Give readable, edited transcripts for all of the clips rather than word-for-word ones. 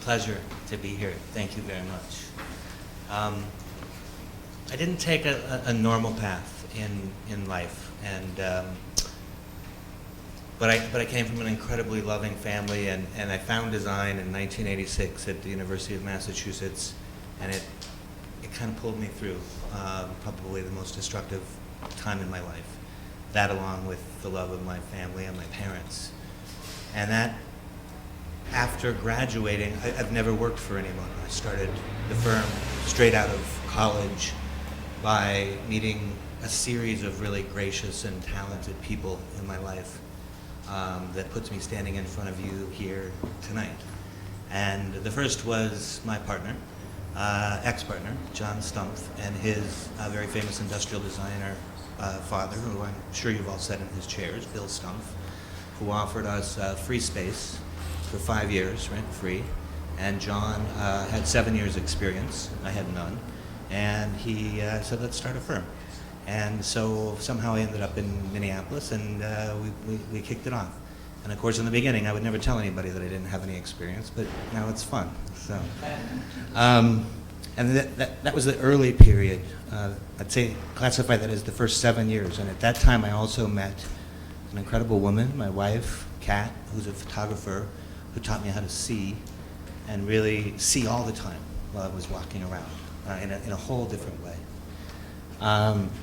pleasure to be here. Thank you very much. I didn't take a normal path in life, and but I came from an incredibly loving family, and I found design in 1986 at the University of Massachusetts, and it kind of pulled me through probably the most destructive time in my life. That, along with the love of my family and my parents, and that. After graduating, I've never worked for anyone. I started the firm straight out of college by meeting a series of really gracious and talented people in my life that puts me standing in front of you here tonight. And the first was my partner, ex-partner, John Stumpf, and his very famous industrial designer father, who I'm sure you've all sat in his chairs, Bill Stumpf, who offered us free space for 5 years, rent-free, and John had 7 years experience. I had none, and he said, let's start a firm. And so somehow I ended up in Minneapolis, and we kicked it off. And of course, in the beginning, I would never tell anybody that I didn't have any experience, but now it's fun. So, and that was the early period. I'd say classify that as the first 7 years. And at that time, I also met an incredible woman, my wife, Kat, who's a photographer, who taught me how to see, and really see all the time while I was walking around in a whole different way.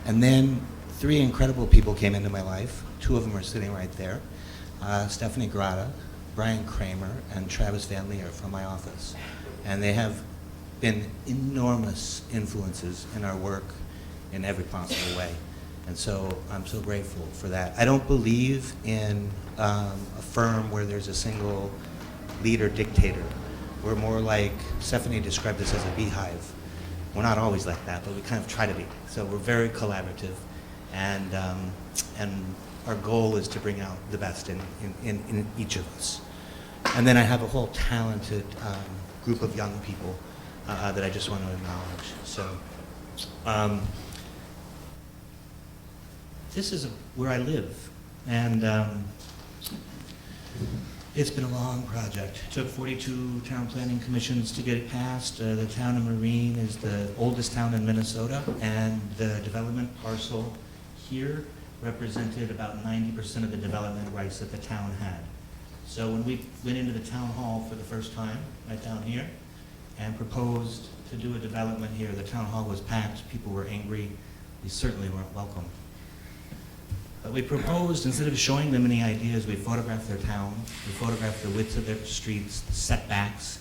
And then 3 incredible people came into my life. 2 of them are sitting right there. Stephanie Grata, Brian Kramer, and Travis Van Leer from my office. And they have been enormous influences in our work in every possible way. And so I'm so grateful for that. I don't believe in a firm where there's a single leader dictator. We're more like, Stephanie described this as a beehive. We're not always like that, but we kind of try to be. So we're very collaborative, and our goal is to bring out the best in each of us. And then I have a whole talented group of young people that I just want to acknowledge. So this is where I live, and it's been a long project. It took 42 town planning commissions to get it passed. The town of Marine is the oldest town in Minnesota, and the development parcel here represented about 90% of the development rights that the town had. So when we went into the town hall for the first time, right down here, and proposed to do a development here, the town hall was packed, people were angry, they certainly weren't welcome. But we proposed, instead of showing them any ideas, we photographed their town, we photographed the width of their streets, the setbacks.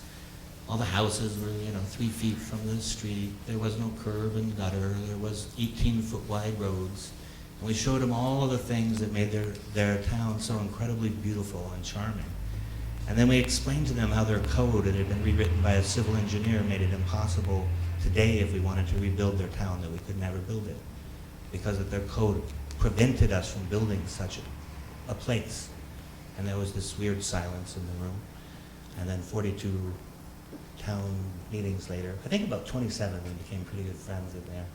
All the houses were, 3 feet from the street. There was no curb and gutter. There was 18-foot wide roads. And we showed them all of the things that made their town so incredibly beautiful and charming. And then we explained to them how their code that had been rewritten by a civil engineer made it impossible today, if we wanted to rebuild their town, that we could never build it, because of their code prevented us from building such a place. And there was this weird silence in the room. And then 42 town meetings later, I think about 27, we became pretty good friends in there.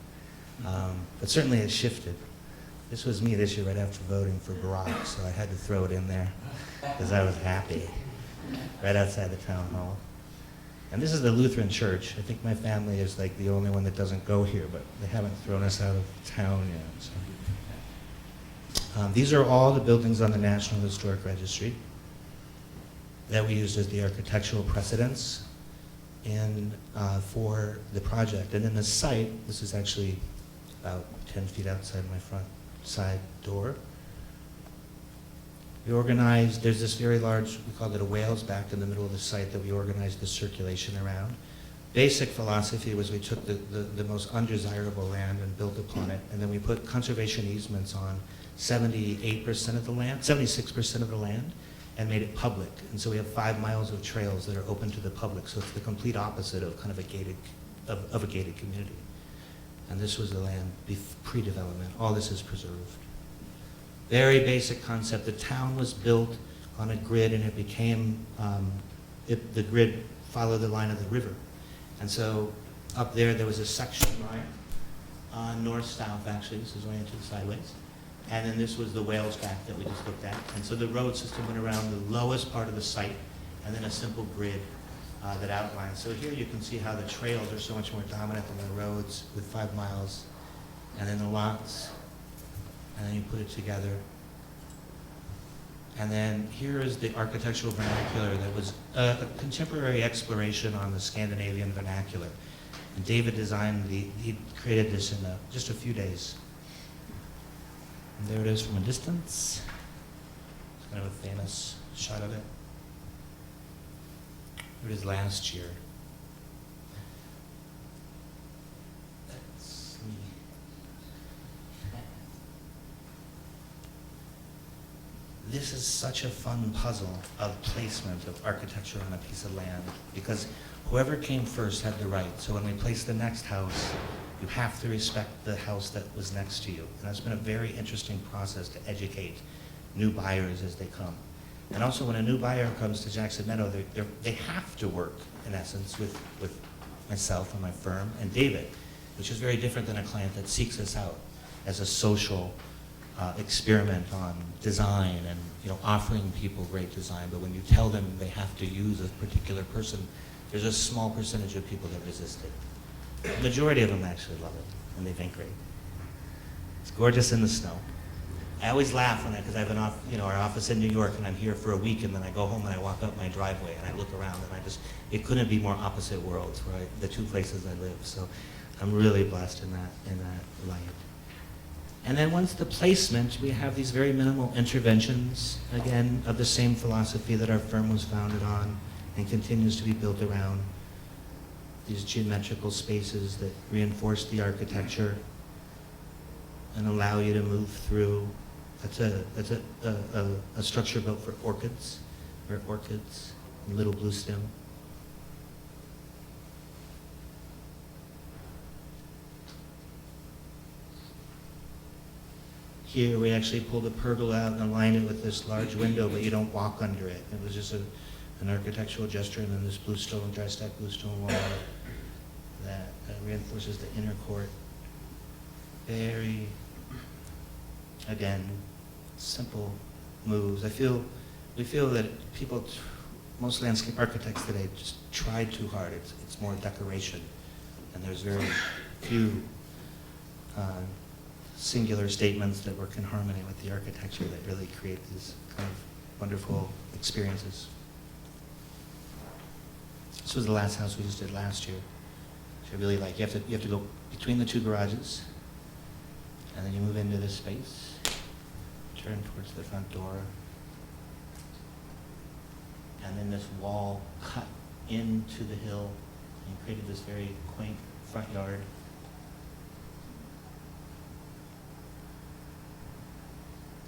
But certainly it shifted. This was me this year right after voting for Barack, so I had to throw it in there because I was happy, right outside the town hall. And this is the Lutheran church. I think my family is like the only one that doesn't go here, but they haven't thrown us out of town yet. So. These are all the buildings on the National Historic Registry that we used as the architectural precedents for the project. And then the site, this is actually about 10 feet outside my front side door. We organized, there's this very large, we call it a whales back in the middle of the site that we organized the circulation around. Basic philosophy was we took the most undesirable land and built upon it, and then we put conservation easements on 78% of the land, 76% of the land, and made it public. And so we have 5 miles of trails that are open to the public. So it's the complete opposite of kind of a gated community. And this was the land pre-development. All this is preserved. Very basic concept. The town was built on a grid, and it became, the grid followed the line of the river. And so up there was a section line, north-south actually, this is oriented sideways. And then this was the whales back that we just looked at. And so the road system went around the lowest part of the site, and then a simple grid that outline. So here you can see how the trails are so much more dominant than the roads with 5 miles, and then the lots, and then you put it together. And then here is the architectural vernacular that was a contemporary exploration on the Scandinavian vernacular. And David designed he created this in just a few days. And there it is from a distance. It's kind of a famous shot of it. It was last year. Let's see. This is such a fun puzzle of placement of architecture on a piece of land, because whoever came first had the right. So when we place the next house, you have to respect the house that was next to you. And that's been a very interesting process to educate new buyers as they come. And also when a new buyer comes to Jackson Meadow, they have to work, in essence, with myself and my firm and David, which is very different than a client that seeks us out as a social experiment on design and offering people great design. But when you tell them they have to use a particular person, there's a small percentage of people that resist it. The majority of them actually love it, and they think great. It's gorgeous in the snow. I always laugh when because I have our office in New York, and I'm here for a week, and then I go home and I walk up my driveway and I look around, and it couldn't be more opposite worlds, right? The two places I live. So I'm really blessed in that light. And then once the placement, we have these very minimal interventions, again, of the same philosophy that our firm was founded on and continues to be built around. These geometrical spaces that reinforce the architecture and allow you to move through. That's a structure built for orchids, and little blue stem. Here we actually pulled a pergola out and aligned it with this large window, but you don't walk under it. It was just an architectural gesture, and then this dry stack bluestone wall that reinforces the inner court. Very, again, simple moves. We feel that most landscape architects today just try too hard. It's more decoration, and there's very few singular statements that work in harmony with the architecture that really create these kind of wonderful experiences. This was the last house we just did last year, which I really like. You have to go between the two garages, and then you move into this space, turn towards the front door, and then this wall cut into the hill and created this very quaint front yard.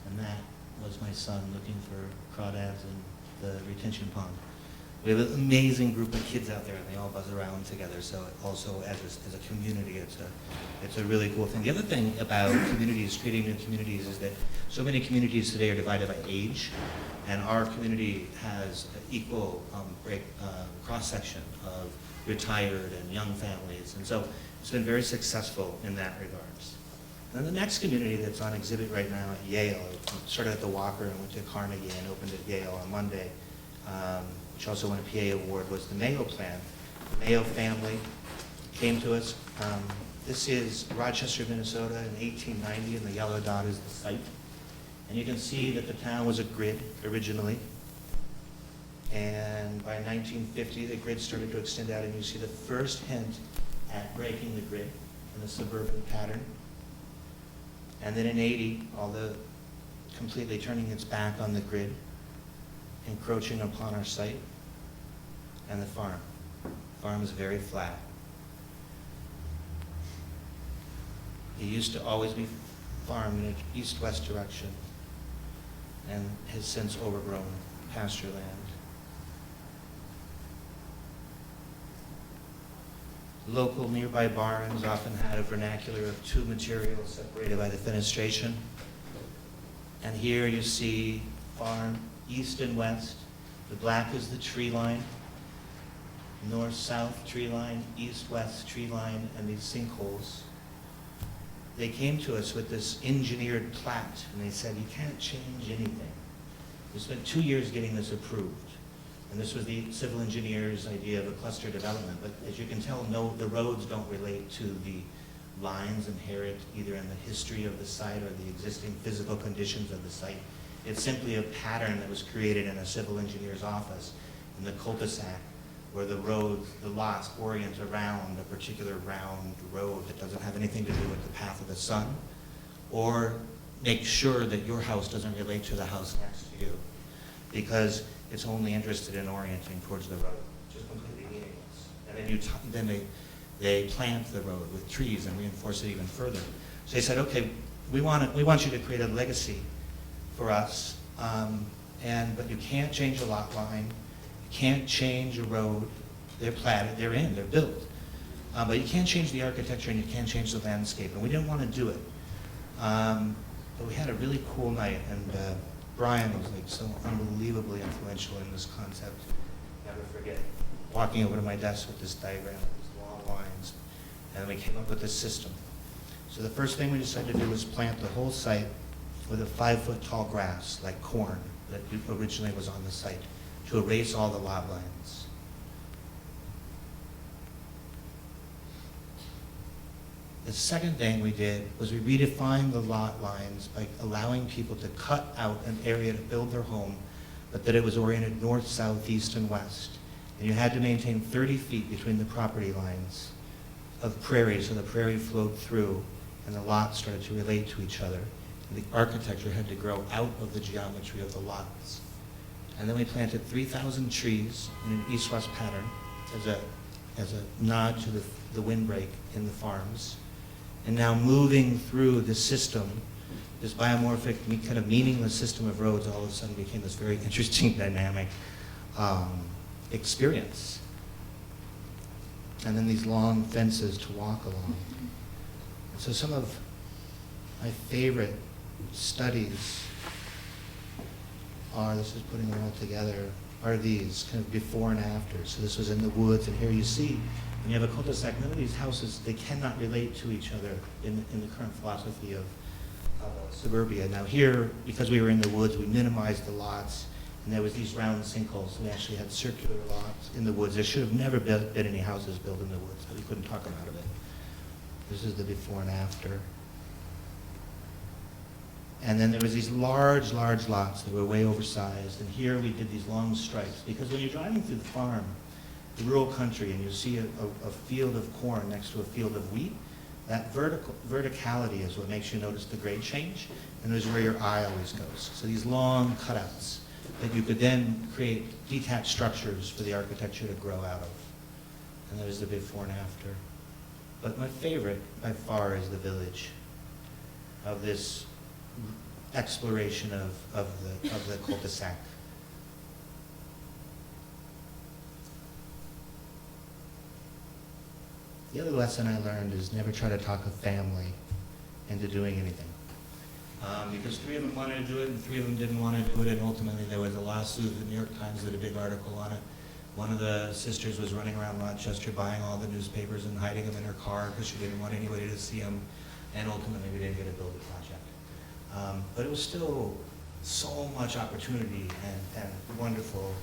And that was my son looking for crawdads in the retention pond. We have an amazing group of kids out there, and they all buzz around together. So also, as a community, it's a really cool thing. The other thing about communities, creating new communities, is that so many communities today are divided by age, and our community has an equal cross-section of retired and young families, and so it's been very successful in that regards. And the next community that's on exhibit right now at Yale, started at the Walker and went to Carnegie and opened at Yale on Monday, which also won a PA award, was the Mayo Plan. The Mayo family came to us. This is Rochester, Minnesota in 1890, and the yellow dot is the site. And you can see that the town was a grid originally. And by 1950, the grid started to extend out, and you see the first hint at breaking the grid in the suburban pattern. And then in 80, completely turning its back on the grid, encroaching upon our site, and the farm. The farm is very flat. It used to always be farmed in an east-west direction, and has since overgrown pasture land. Local nearby barns often had a vernacular of two materials separated by the fenestration. And here you see farm, east and west. The black is the tree line, north-south tree line, east-west tree line, and these sinkholes. They came to us with this engineered plat, and they said, you can't change anything. We spent 2 years getting this approved. And this was the civil engineer's idea of a cluster development. But as you can tell, no, the roads don't relate to the lines inherent either in the history of the site or the existing physical conditions of the site. It's simply a pattern that was created in a civil engineer's office in the cul-de-sac, where the roads, the lots orient around a particular round road that doesn't have anything to do with the path of the sun, or make sure that your house doesn't relate to the house next to you, because it's only interested in orienting towards the road, just completely meaningless. And then they plant the road with trees and reinforce it even further. So they said, okay, we want you to create a legacy for us, but you can't change a lot line, you can't change a road. They're platted, they're built. But you can't change the architecture and you can't change the landscape, and we didn't want to do it. But we had a really cool night, and Brian was like so unbelievably influential in this concept. Never forget walking over to my desk with this diagram, these long lines, and we came up with this system. So the first thing we decided to do was plant the whole site with a 5-foot tall grass, like corn, that originally was on the site, to erase all the lot lines. The second thing we did was we redefined the lot lines by allowing people to cut out an area to build their home, but that it was oriented north, south, east, and west. And you had to maintain 30 feet between the property lines of prairie, so the prairie flowed through and the lots started to relate to each other. And the architecture had to grow out of the geometry of the lots. And then we planted 3,000 trees in an east-west pattern as a nod to the windbreak in the farms. And now moving through the system, this biomorphic, kind of meaningless system of roads all of a sudden became this very interesting dynamic experience. And then these long fences to walk along. So some of my favorite studies this is putting them all together, are these kind of before and after. So this was in the woods, and here you see, when you have a cul-de-sac, none of these houses, they cannot relate to each other in the current philosophy of suburbia. Now here, because we were in the woods, we minimized the lots, and there was these round sinkholes. We actually had circular lots in the woods. There should have never been any houses built in the woods, but we couldn't talk them out of it. This is the before and after. And then there was these large, large lots that were way oversized. And here we did these long stripes. Because when you're driving through the farm, the rural country, and you see a field of corn next to a field of wheat, that verticality is what makes you notice the grade change. And this is where your eye always goes. So these long cutouts that you could then create detached structures for the architecture to grow out of. And there's the before and after. But my favorite, by far, is the village of this exploration of the cul-de-sac. The other lesson I learned is never try to talk a family into doing anything. Because 3 of them wanted to do it and 3 of them didn't want to do it, and ultimately there was a lawsuit. The New York Times did a big article on it. One of the sisters was running around Rochester buying all the newspapers and hiding them in her car because she didn't want anybody to see them, and ultimately we didn't get to build the project. But it was still so much opportunity and wonderful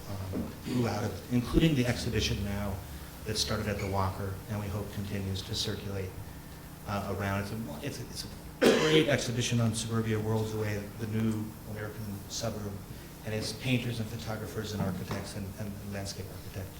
grew out of it, including the exhibition now that started at the Walker and we hope continues to circulate around. It's a great exhibition on suburbia, worlds away, the new American suburb, and it's painters and photographers and architects and landscape architects.